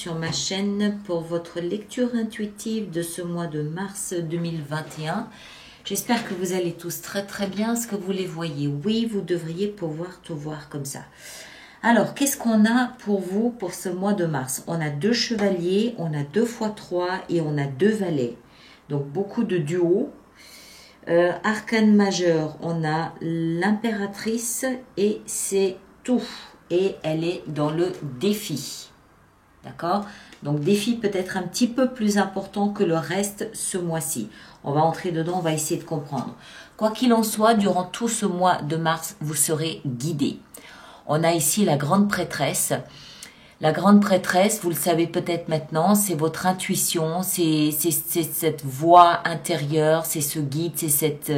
sur ma chaîne pour votre lecture intuitive de ce mois de mars 2021. J'espère que vous allez tous très bien. Est-ce que vous les voyez? Oui, vous devriez pouvoir tout voir comme ça. Alors, qu'est-ce qu'on a pour vous pour ce mois de mars? On a 2 chevaliers, on a 2 x 3 et on a 2 valets. Donc, beaucoup de duos. Arcane majeur, on a l'impératrice et c'est tout. Et elle est dans le défi. D'accord? Donc, défi peut-être un petit peu plus important que le reste ce mois-ci. On va entrer dedans, on va essayer de comprendre. Quoi qu'il en soit, durant tout ce mois de mars, vous serez guidés. On a ici la grande prêtresse. La grande prêtresse, vous le savez peut-être maintenant, c'est votre intuition, c'est cette voix intérieure, c'est ce guide, c'est cette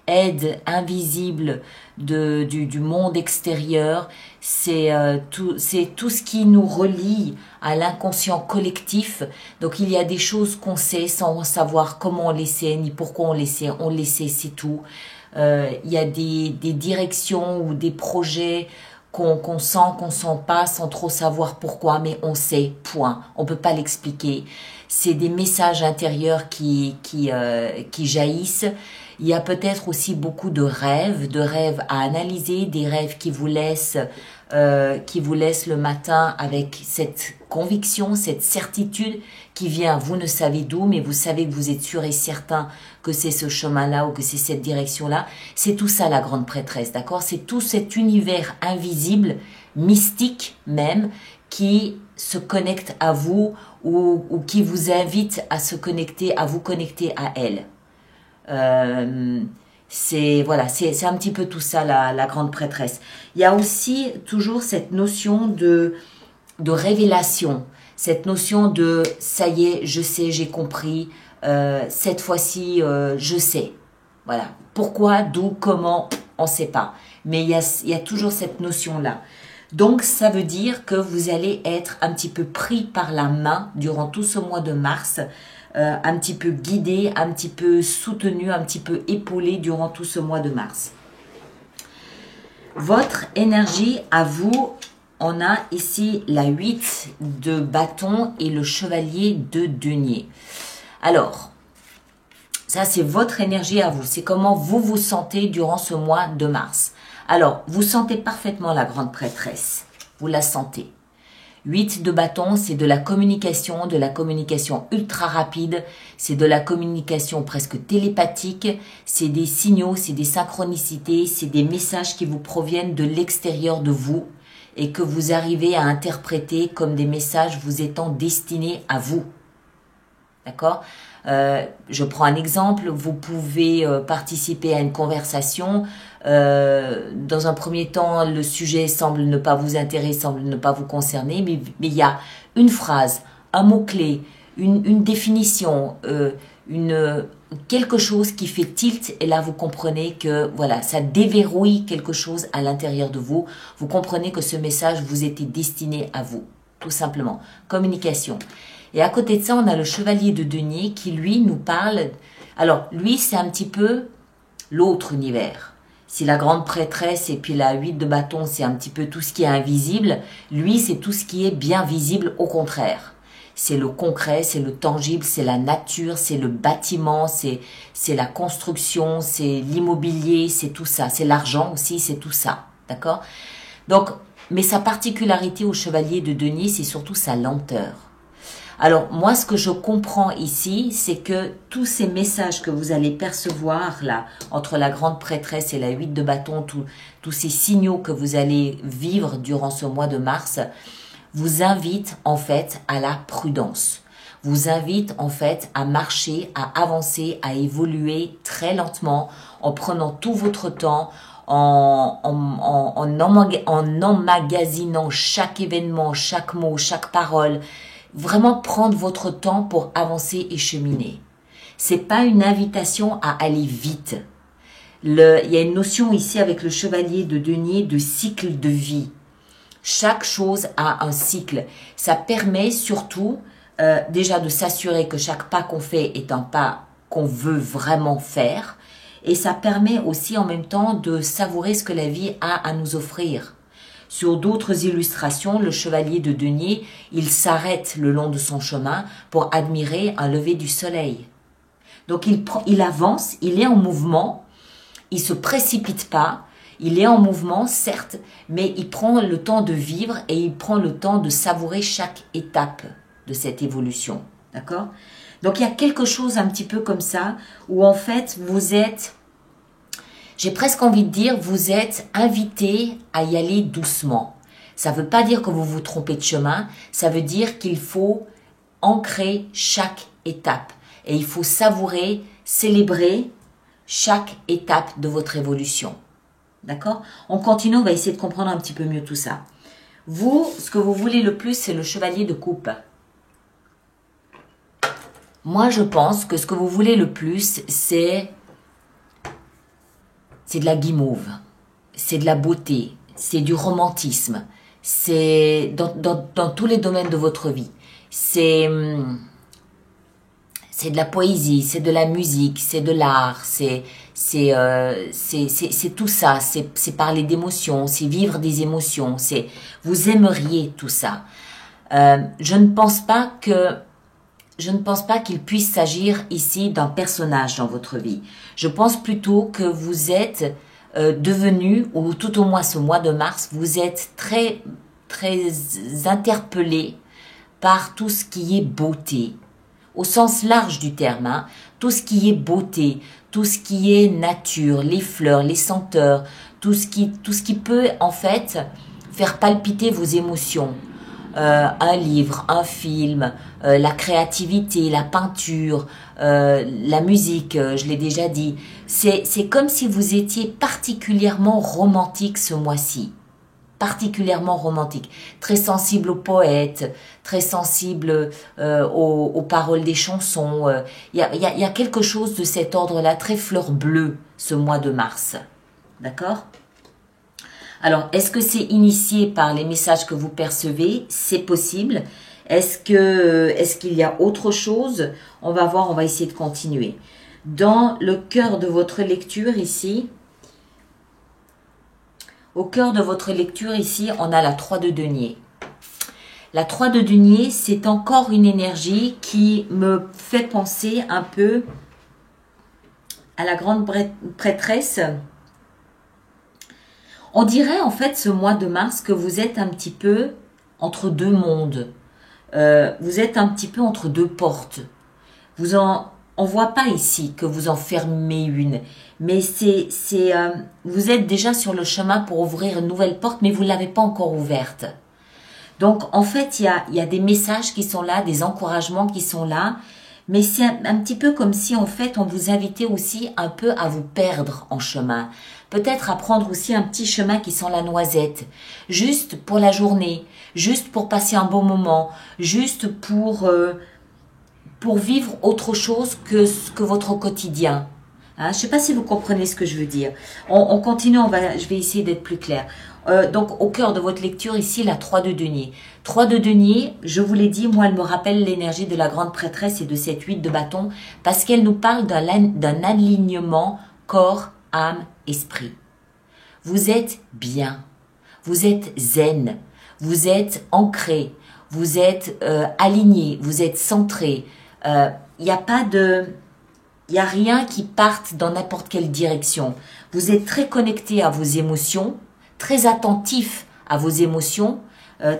aide invisible du monde extérieur. C'est tout ce qui nous relie à l'inconscient collectif. Donc il y a des choses qu'on sait sans savoir comment on les sait, ni pourquoi on les sait, c'est tout. Il y a des directions ou des projets qu'on sent pas sans trop savoir pourquoi, mais on sait, point. On peut pas l'expliquer. C'est des messages intérieurs qui jaillissent. Il y a peut-être aussi beaucoup de rêves à analyser, des rêves qui vous laissent le matin avec cette conviction, cette certitude qui vient, vous ne savez d'où, mais vous savez que vous êtes sûr et certain que c'est ce chemin-là ou que c'est cette direction-là. C'est tout ça la grande prêtresse, d'accord? C'est tout cet univers invisible, mystique même, qui se connecte à vous ou qui vous invite à se connecter, à vous connecter à elle. C'est un petit peu tout ça la grande prêtresse. Il y a aussi toujours cette notion de révélation, cette notion de ça y est, je sais, j'ai compris, cette fois-ci je sais. Voilà. Pourquoi, d'où, comment, on ne sait pas. Mais il y a toujours cette notion-là. Donc ça veut dire que vous allez être un petit peu pris par la main durant tout ce mois de mars, un petit peu guidé, un petit peu soutenu, un petit peu épaulé durant tout ce mois de mars. Votre énergie à vous, on a ici la 8 de bâton et le chevalier de denier. Alors, ça c'est votre énergie à vous, c'est comment vous vous sentez durant ce mois de mars. Alors, vous sentez parfaitement la grande prêtresse, vous la sentez. 8 de bâton, c'est de la communication ultra rapide, c'est de la communication presque télépathique, c'est des signaux, c'est des synchronicités, c'est des messages qui vous proviennent de l'extérieur de vous et que vous arrivez à interpréter comme des messages vous étant destinés à vous. D'accord? Je prends un exemple, vous pouvez participer à une conversation. Dans un premier temps, le sujet semble ne pas vous intéresser, semble ne pas vous concerner, mais il y a une phrase, un mot-clé, une définition, quelque chose qui fait tilt, et là vous comprenez que voilà, ça déverrouille quelque chose à l'intérieur de vous. Vous comprenez que ce message vous était destiné à vous, tout simplement. Communication. Et à côté de ça, on a le chevalier de denier qui, lui, nous parle. Alors, lui, c'est un petit peu l'autre univers. Si la grande prêtresse et puis la 8 de bâton, c'est un petit peu tout ce qui est invisible, lui, c'est tout ce qui est bien visible au contraire. C'est le concret, c'est le tangible, c'est la nature, c'est le bâtiment, c'est la construction, c'est l'immobilier, c'est tout ça. C'est l'argent aussi, c'est tout ça. D'accord? Donc, mais sa particularité au chevalier de denier, c'est surtout sa lenteur. Alors, moi, ce que je comprends ici, c'est que tous ces messages que vous allez percevoir, là, entre la grande prêtresse et la 8 de bâton, tous ces signaux que vous allez vivre durant ce mois de mars, vous invitent, en fait, à la prudence. Vous invitent, en fait, à marcher, à avancer, à évoluer très lentement, en prenant tout votre temps, en emmagasinant chaque événement, chaque mot, chaque parole. Vraiment prendre votre temps pour avancer et cheminer. C'est pas une invitation à aller vite. Il y a une notion ici avec le chevalier de denier de cycle de vie. Chaque chose a un cycle. Ça permet surtout déjà de s'assurer que chaque pas qu'on fait est un pas qu'on veut vraiment faire. Et ça permet aussi en même temps de savourer ce que la vie a à nous offrir. Sur d'autres illustrations, le chevalier de denier, il s'arrête le long de son chemin pour admirer un lever du soleil. Donc il avance, il est en mouvement, il se précipite pas, il est en mouvement certes, mais il prend le temps de vivre et il prend le temps de savourer chaque étape de cette évolution. D'accord? Donc il y a quelque chose un petit peu comme ça où en fait vous êtes, j'ai presque envie de dire, vous êtes invité à y aller doucement. Ça ne veut pas dire que vous vous trompez de chemin, ça veut dire qu'il faut ancrer chaque étape. Et il faut savourer, célébrer chaque étape de votre évolution. D'accord? On continue, on va essayer de comprendre un petit peu mieux tout ça. Vous, ce que vous voulez le plus, c'est le chevalier de coupe. Moi, je pense que ce que vous voulez le plus, c'est de la guimauve, c'est de la beauté, c'est du romantisme, c'est dans tous les domaines de votre vie. C'est de la poésie, c'est de la musique, c'est de l'art, c'est tout ça, c'est parler d'émotions, c'est vivre des émotions, vous aimeriez tout ça. Je ne pense pas qu'il puisse s'agir ici d'un personnage dans votre vie. Je pense plutôt que vous êtes devenu, ou tout au moins ce mois de mars, vous êtes très, très interpellé par tout ce qui est beauté, au sens large du terme, hein, tout ce qui est beauté, tout ce qui est nature, les fleurs, les senteurs, tout ce qui peut en fait faire palpiter vos émotions. Un livre, un film, la créativité, la peinture, la musique, je l'ai déjà dit. C'est comme si vous étiez particulièrement romantique ce mois-ci. Particulièrement romantique. Très sensible aux poètes, très sensible aux paroles des chansons. Il y a quelque chose de cet ordre-là, très fleur bleue ce mois de mars. D'accord ? Alors, est-ce que c'est initié par les messages que vous percevez? C'est possible. Est-ce qu'il y a autre chose? On va voir, on va essayer de continuer. Dans le cœur de votre lecture ici, au cœur de votre lecture ici, on a la 3 de denier. La 3 de denier, c'est encore une énergie qui me fait penser un peu à la grande prêtresse. On dirait en fait ce mois de mars que vous êtes un petit peu entre deux mondes. Vous êtes un petit peu entre deux portes. On voit pas ici que vous en fermez une, mais vous êtes déjà sur le chemin pour ouvrir une nouvelle porte, mais vous l'avez pas encore ouverte. Donc en fait, il y a des messages qui sont là, des encouragements qui sont là, mais c'est un petit peu comme si en fait on vous invitait aussi un peu à vous perdre en chemin. Peut-être à prendre aussi un petit chemin qui sent la noisette, juste pour la journée, juste pour passer un bon moment, juste pour vivre autre chose que votre quotidien. Hein, je ne sais pas si vous comprenez ce que je veux dire. On continue, je vais essayer d'être plus clair. Donc au cœur de votre lecture ici, la 3 de denier. 3 de denier, je vous l'ai dit, moi elle me rappelle l'énergie de la grande prêtresse et de cette 8 de bâton parce qu'elle nous parle d'un alignement corps, âme, esprit. Vous êtes bien, vous êtes zen, vous êtes ancré, vous êtes aligné, vous êtes centré. Il n'y a rien qui parte dans n'importe quelle direction. Vous êtes très connecté à vos émotions, très attentif à vos émotions,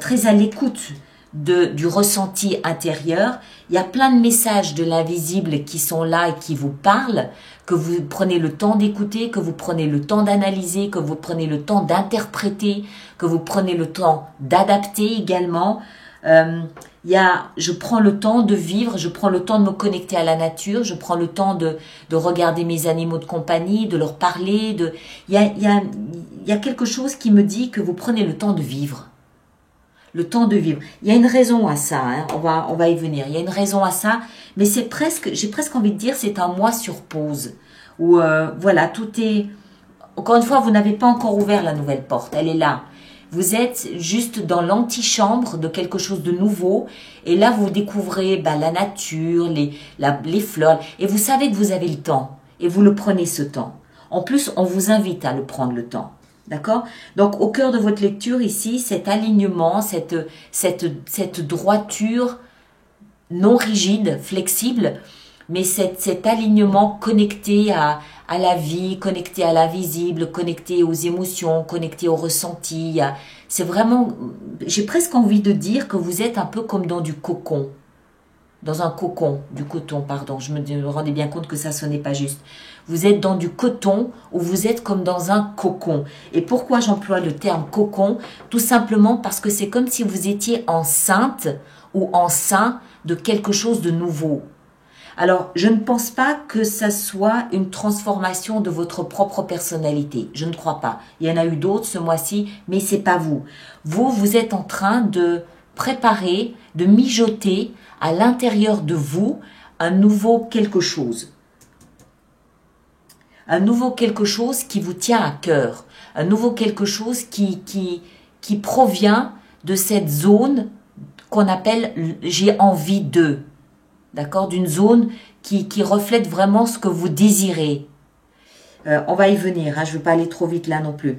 très à l'écoute du ressenti intérieur. Il y a plein de messages de l'invisible qui sont là et qui vous parlent, que vous prenez le temps d'écouter, que vous prenez le temps d'analyser, que vous prenez le temps d'interpréter, que vous prenez le temps d'adapter également. Je prends le temps de vivre, je prends le temps de me connecter à la nature, je prends le temps de regarder mes animaux de compagnie, de leur parler. Il y a quelque chose qui me dit que vous prenez le temps de vivre. Le temps de vivre. Il y a une raison à ça, hein, on va y venir. Il y a une raison à ça, mais j'ai presque envie de dire, c'est un mois sur pause. Où, voilà, tout est... Encore une fois, vous n'avez pas encore ouvert la nouvelle porte, elle est là. Vous êtes juste dans l'antichambre de quelque chose de nouveau. Et là, vous découvrez la nature, les fleurs. Et vous savez que vous avez le temps. Et vous le prenez ce temps. En plus, on vous invite à le prendre le temps. D'accord? Donc, au cœur de votre lecture ici, cet alignement, cette droiture non rigide, flexible, mais cet alignement connecté à la vie, connecté à l'invisible, connecté aux émotions, connecté aux ressentis. C'est vraiment, j'ai presque envie de dire que vous êtes un peu comme dans du cocon. Dans un cocon, du coton, pardon. Je me rendais bien compte que ça sonnait pas juste. Vous êtes dans du coton ou vous êtes comme dans un cocon. Et pourquoi j'emploie le terme cocon? Tout simplement parce que c'est comme si vous étiez enceinte ou enceint de quelque chose de nouveau. Alors, je ne pense pas que ça soit une transformation de votre propre personnalité. Je ne crois pas. Il y en a eu d'autres ce mois-ci, mais c'est pas vous. Vous êtes en train de préparer, de mijoter à l'intérieur de vous un nouveau quelque chose. Un nouveau quelque chose qui vous tient à cœur. Un nouveau quelque chose qui provient de cette zone qu'on appelle « j'ai envie de ». D'accord? D'une zone qui reflète vraiment ce que vous désirez. On va y venir, hein, je ne veux pas aller trop vite là non plus.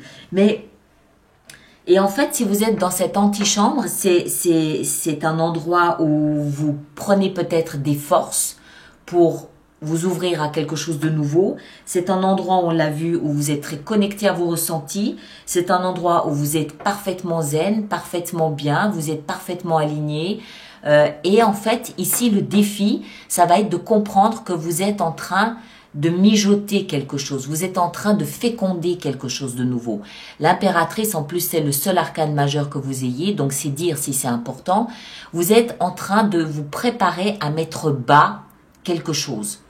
Et en fait, si vous êtes dans cette antichambre, c'est un endroit où vous prenez peut-être des forces pour vous ouvrir à quelque chose de nouveau. C'est un endroit, on l'a vu, où vous êtes très connecté à vos ressentis. C'est un endroit où vous êtes parfaitement zen, parfaitement bien, vous êtes parfaitement aligné. Et en fait, ici, le défi, ça va être de comprendre que vous êtes en train de mijoter quelque chose. Vous êtes en train de féconder quelque chose de nouveau. L'impératrice, en plus, c'est le seul arcane majeur que vous ayez, donc c'est dire si c'est important. Vous êtes en train de vous préparer à mettre bas quelque chose.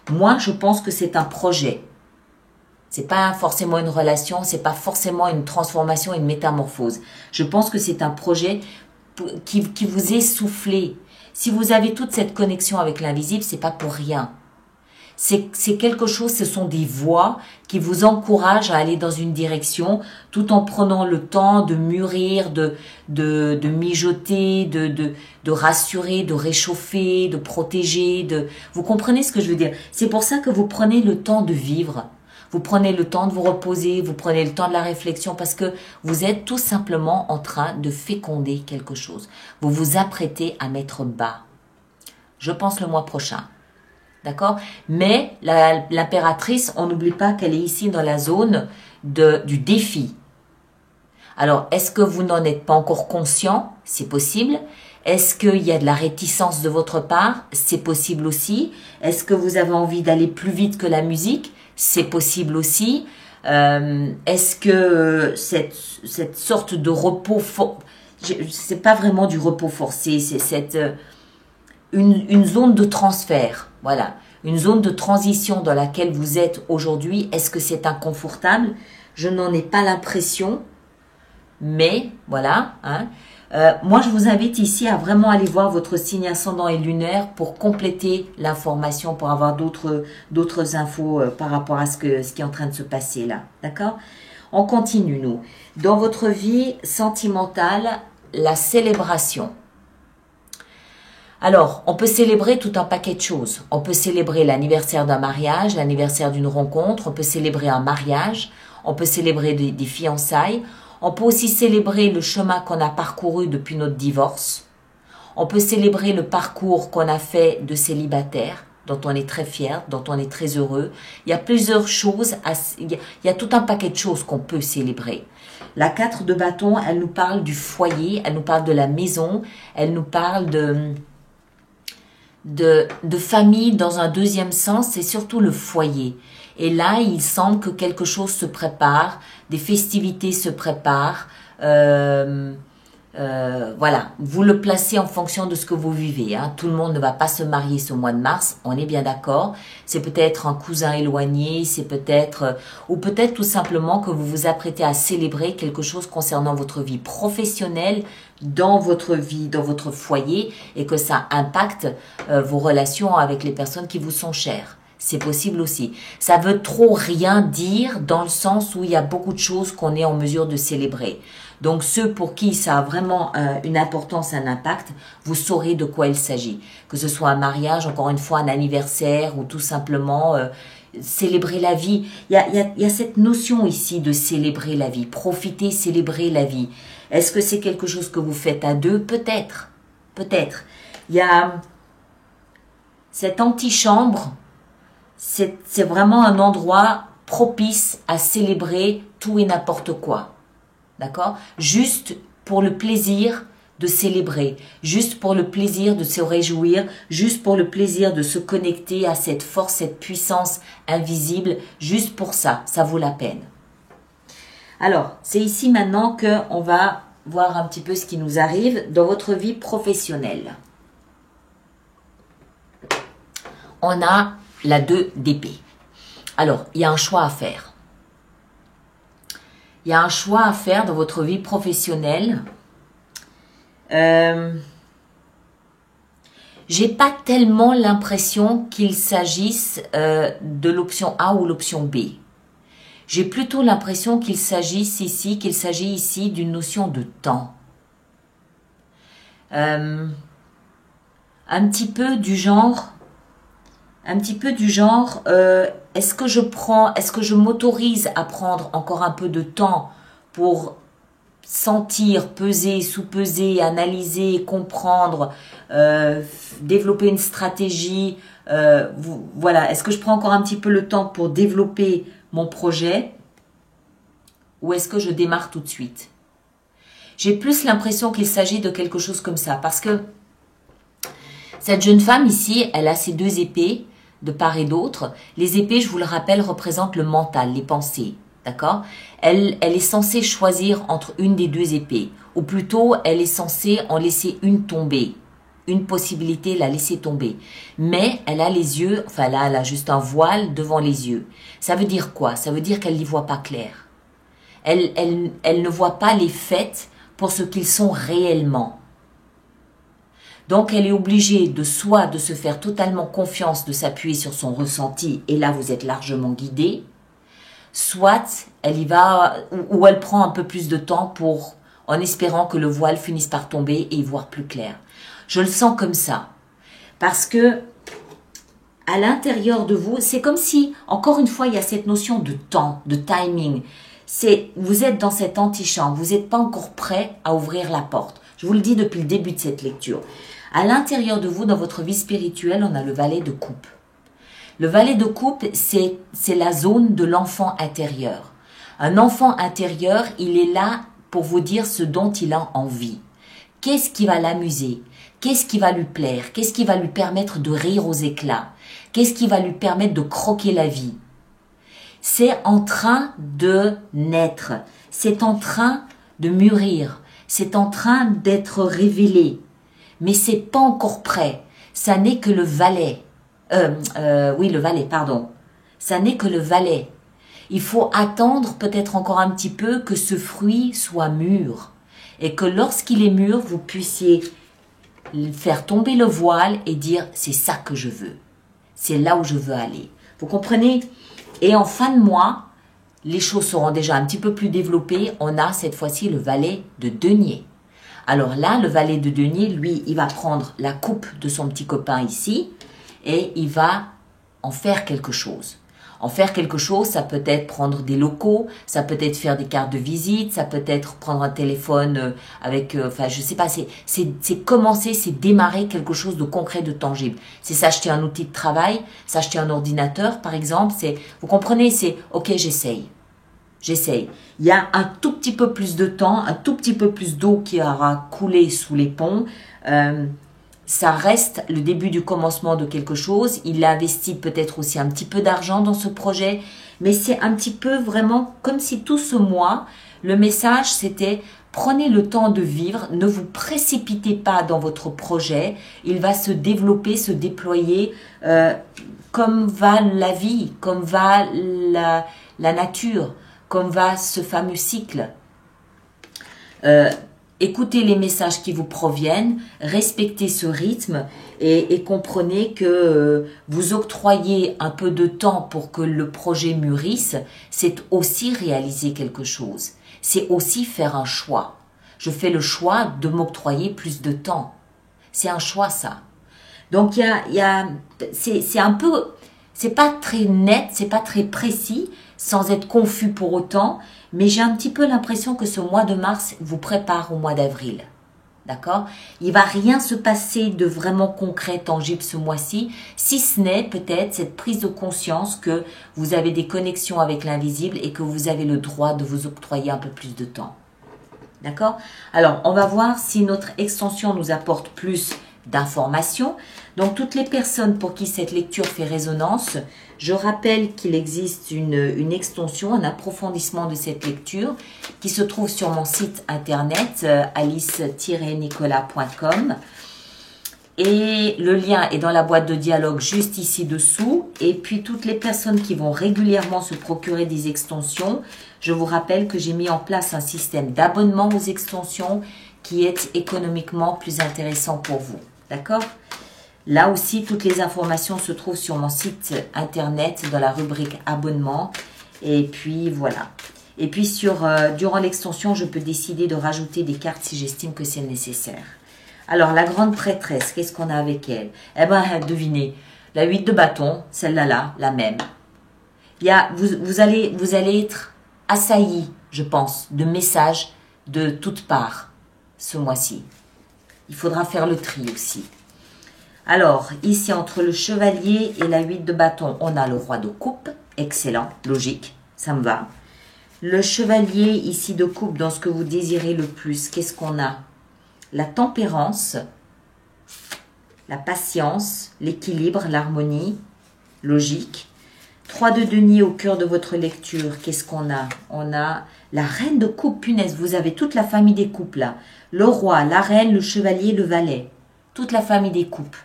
Moi, je pense que c'est un projet. C'est pas forcément une relation, c'est pas forcément une transformation, une métamorphose. Je pense que c'est un projet qui vous est soufflé. Si vous avez toute cette connexion avec l'invisible, c'est pas pour rien. C'est quelque chose, ce sont des voies qui vous encouragent à aller dans une direction tout en prenant le temps de mûrir, de mijoter, de rassurer, de réchauffer, de protéger. Vous comprenez ce que je veux dire? C'est pour ça que vous prenez le temps de vivre. Vous prenez le temps de vous reposer, vous prenez le temps de la réflexion parce que vous êtes tout simplement en train de féconder quelque chose. Vous vous apprêtez à mettre bas. Je pense le mois prochain. D'accord? Mais l'impératrice, on n'oublie pas qu'elle est ici dans la zone du défi. Alors, est-ce que vous n'en êtes pas encore conscient? C'est possible. Est-ce qu'il y a de la réticence de votre part? C'est possible aussi. Est-ce que vous avez envie d'aller plus vite que la musique? C'est possible aussi. Est-ce que cette sorte de repos fort, c'est pas vraiment du repos forcé, c'est une zone de transfert, voilà, une zone de transition dans laquelle vous êtes aujourd'hui. Est-ce que c'est inconfortable? Je n'en ai pas l'impression, mais voilà, hein. Moi, je vous invite ici à vraiment aller voir votre signe ascendant et lunaire pour compléter l'information, pour avoir d'autres infos par rapport à ce qui est en train de se passer là. D'accord? On continue, nous. Dans votre vie sentimentale, la célébration. Alors, on peut célébrer tout un paquet de choses. On peut célébrer l'anniversaire d'un mariage, l'anniversaire d'une rencontre, on peut célébrer un mariage, on peut célébrer des fiançailles. On peut aussi célébrer le chemin qu'on a parcouru depuis notre divorce. On peut célébrer le parcours qu'on a fait de célibataire, dont on est très fier, dont on est très heureux. Il y a plusieurs choses, il y a tout un paquet de choses qu'on peut célébrer. La 4 de bâton, elle nous parle du foyer, elle nous parle de la maison, elle nous parle de famille dans un deuxième sens, c'est surtout le foyer. Et là, il semble que quelque chose se prépare, des festivités se préparent. Voilà, vous le placez en fonction de ce que vous vivez. Hein. Tout le monde ne va pas se marier ce mois de mars, on est bien d'accord. C'est peut-être un cousin éloigné, c'est peut-être, ou peut-être tout simplement que vous vous apprêtez à célébrer quelque chose concernant votre vie professionnelle, dans votre vie, dans votre foyer, et que ça impacte vos relations avec les personnes qui vous sont chères. C'est possible aussi. Ça veut trop rien dire dans le sens où il y a beaucoup de choses qu'on est en mesure de célébrer. Donc ceux pour qui ça a vraiment une importance, un impact, vous saurez de quoi il s'agit. Que ce soit un mariage, encore une fois un anniversaire ou tout simplement célébrer la vie. Il y a cette notion ici de célébrer la vie, profiter, célébrer la vie. Est-ce que c'est quelque chose que vous faites à deux? Peut-être, peut-être. Il y a cette antichambre, c'est vraiment un endroit propice à célébrer tout et n'importe quoi. D'accord? Juste pour le plaisir de célébrer, juste pour le plaisir de se réjouir, juste pour le plaisir de se connecter à cette force, cette puissance invisible, juste pour ça, ça vaut la peine. Alors, c'est ici maintenant qu'on va voir un petit peu ce qui nous arrive dans votre vie professionnelle. On a la 2 d'épée. Alors, il y a un choix à faire. Il y a un choix à faire dans votre vie professionnelle. J'ai pas tellement l'impression qu'il s'agisse de l'option A ou l'option B. J'ai plutôt l'impression qu'il s'agit ici d'une notion de temps. Un petit peu du genre, est-ce que je m'autorise à prendre encore un peu de temps pour sentir, peser, sous-peser, analyser, comprendre, développer une stratégie, voilà, est-ce que je prends encore un petit peu le temps pour développer mon projet ou est-ce que je démarre tout de suite? J'ai plus l'impression qu'il s'agit de quelque chose comme ça parce que cette jeune femme ici, elle a ses 2 épées de part et d'autre. Les épées, je vous le rappelle, représentent le mental, les pensées. D'accord? Elle est censée choisir entre une des 2 épées. Ou plutôt, elle est censée en laisser une tomber. Une possibilité, la laisser tomber. Mais elle a les yeux, enfin là, elle a juste un voile devant les yeux. Ça veut dire quoi? Ça veut dire qu'elle n'y voit pas clair. Elle ne voit pas les faits pour ce qu'ils sont réellement. Donc, elle est obligée de soit de se faire totalement confiance, de s'appuyer sur son ressenti, et là, vous êtes largement guidé, soit elle y va, ou elle prend un peu plus de temps en espérant que le voile finisse par tomber et y voir plus clair. Je le sens comme ça. Parce que, à l'intérieur de vous, c'est comme si, encore une fois, il y a cette notion de temps, de timing. Vous êtes dans cette antichambre, vous n'êtes pas encore prêt à ouvrir la porte. Je vous le dis depuis le début de cette lecture. À l'intérieur de vous, dans votre vie spirituelle, on a le valet de coupe. Le valet de coupe, c'est la zone de l'enfant intérieur. Un enfant intérieur, il est là pour vous dire ce dont il a envie. Qu'est-ce qui va l'amuser? Qu'est-ce qui va lui plaire? Qu'est-ce qui va lui permettre de rire aux éclats? Qu'est-ce qui va lui permettre de croquer la vie? C'est en train de naître. C'est en train de mûrir. C'est en train d'être révélé. Mais c'est pas encore prêt. Ça n'est que le valet. Le valet, pardon. Ça n'est que le valet. Il faut attendre peut-être encore un petit peu que ce fruit soit mûr. Et que lorsqu'il est mûr, vous puissiez faire tomber le voile et dire « c'est ça que je veux. C'est là où je veux aller. » Vous comprenez? Et en fin de mois, les choses seront déjà un petit peu plus développées. On a cette fois-ci le valet de denier. Alors là, le valet de denier, lui, il va prendre la coupe de son petit copain ici et il va en faire quelque chose. En faire quelque chose, ça peut être prendre des locaux, ça peut être faire des cartes de visite, ça peut être prendre un téléphone avec, je sais pas, c'est commencer, c'est démarrer quelque chose de concret, de tangible. C'est s'acheter un outil de travail, s'acheter un ordinateur, par exemple. Vous comprenez, c'est ok, j'essaye. J'essaye. Il y a un tout petit peu plus de temps, un tout petit peu plus d'eau qui aura coulé sous les ponts. Ça reste le début du commencement de quelque chose. Il a investi peut-être aussi un petit peu d'argent dans ce projet. Mais c'est un petit peu vraiment comme si tout ce mois, le message c'était prenez le temps de vivre, ne vous précipitez pas dans votre projet. Il va se développer, se déployer comme va la vie, comme va la nature, comme va ce fameux cycle. Écoutez les messages qui vous proviennent, respectez ce rythme et comprenez que vous octroyez un peu de temps pour que le projet mûrisse, c'est aussi réaliser quelque chose. C'est aussi faire un choix. Je fais le choix de m'octroyer plus de temps. C'est un choix, ça. Donc, c'est un peu C'est pas très net, c'est pas très précis, sans être confus pour autant, mais j'ai un petit peu l'impression que ce mois de mars vous prépare au mois d'avril. D'accord? Il va rien se passer de vraiment concret, tangible ce mois-ci, si ce n'est peut-être cette prise de conscience que vous avez des connexions avec l'invisible et que vous avez le droit de vous octroyer un peu plus de temps. D'accord? Alors, on va voir si notre extension nous apporte plus d'informations. Donc, toutes les personnes pour qui cette lecture fait résonance, je rappelle qu'il existe une extension, un approfondissement de cette lecture qui se trouve sur mon site internet alice-nicolas.com et le lien est dans la boîte de dialogue juste ici dessous. Et puis, toutes les personnes qui vont régulièrement se procurer des extensions, je vous rappelle que j'ai mis en place un système d'abonnement aux extensions qui est économiquement plus intéressant pour vous. D'accord? Là aussi, toutes les informations se trouvent sur mon site internet dans la rubrique abonnement. Et puis, voilà. Et puis, durant l'extension, je peux décider de rajouter des cartes si j'estime que c'est nécessaire. Alors, la grande prêtresse, qu'est-ce qu'on a avec elle? Eh bien, devinez, la 8 de bâton, celle-là, la même. Vous allez être assailli, je pense, de messages de toutes parts ce mois-ci. Il faudra faire le tri aussi. Alors, ici, entre le chevalier et la 8 de bâton, on a le roi de coupe. Excellent, logique, ça me va. Le chevalier ici de coupe, dans ce que vous désirez le plus, qu'est-ce qu'on a? La tempérance, la patience, l'équilibre, l'harmonie, logique. 3 de denier au cœur de votre lecture, qu'est-ce qu'on a? On a la reine de coupe, punaise, vous avez toute la famille des coupes là. Le roi, la reine, le chevalier, le valet. Toute la famille des coupes.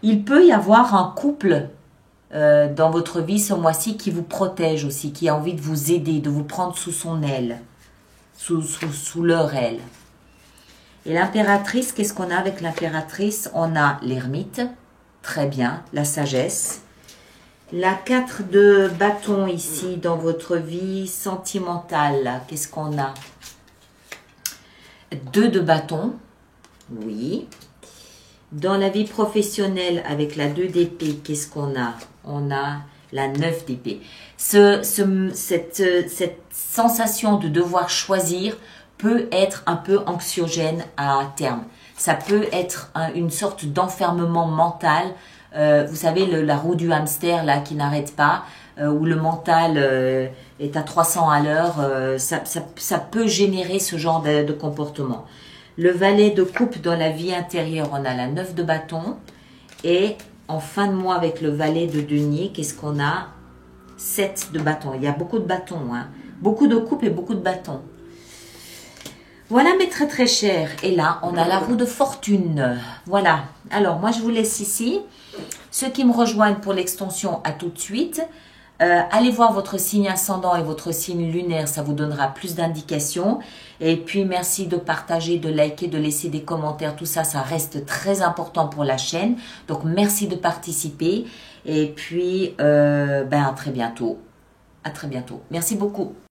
Il peut y avoir un couple dans votre vie ce mois-ci qui vous protège aussi, qui a envie de vous aider, de vous prendre sous son aile, sous leur aile. Et l'impératrice, qu'est-ce qu'on a avec l'impératrice? On a l'ermite, très bien, la sagesse. La 4 de bâton ici dans votre vie sentimentale, qu'est-ce qu'on a? 2 de bâton, oui. Dans la vie professionnelle, avec la 2 d'épée, qu'est-ce qu'on a? On a la 9 d'épée. Cette sensation de devoir choisir peut être un peu anxiogène à terme. Ça peut être une sorte d'enfermement mental. Vous savez, la roue du hamster là qui n'arrête pas, où le mental est à 300 à l'heure. Ça peut générer ce genre de comportement. Le valet de coupe dans la vie intérieure, on a la 9 de bâton. Et en fin de mois avec le valet de denier, qu'est-ce qu'on a? 7 de bâton. Il y a beaucoup de bâtons, hein. Beaucoup de coupes et beaucoup de bâtons. Voilà mes très très chers. Et là, on a la roue de fortune. Voilà. Alors, moi, je vous laisse ici. Ceux qui me rejoignent pour l'extension, à tout de suite. Allez voir votre signe ascendant et votre signe lunaire, ça vous donnera plus d'indications. Et puis, merci de partager, de liker, de laisser des commentaires. Tout ça, ça reste très important pour la chaîne. Donc, merci de participer. Et puis, à très bientôt. À très bientôt. Merci beaucoup.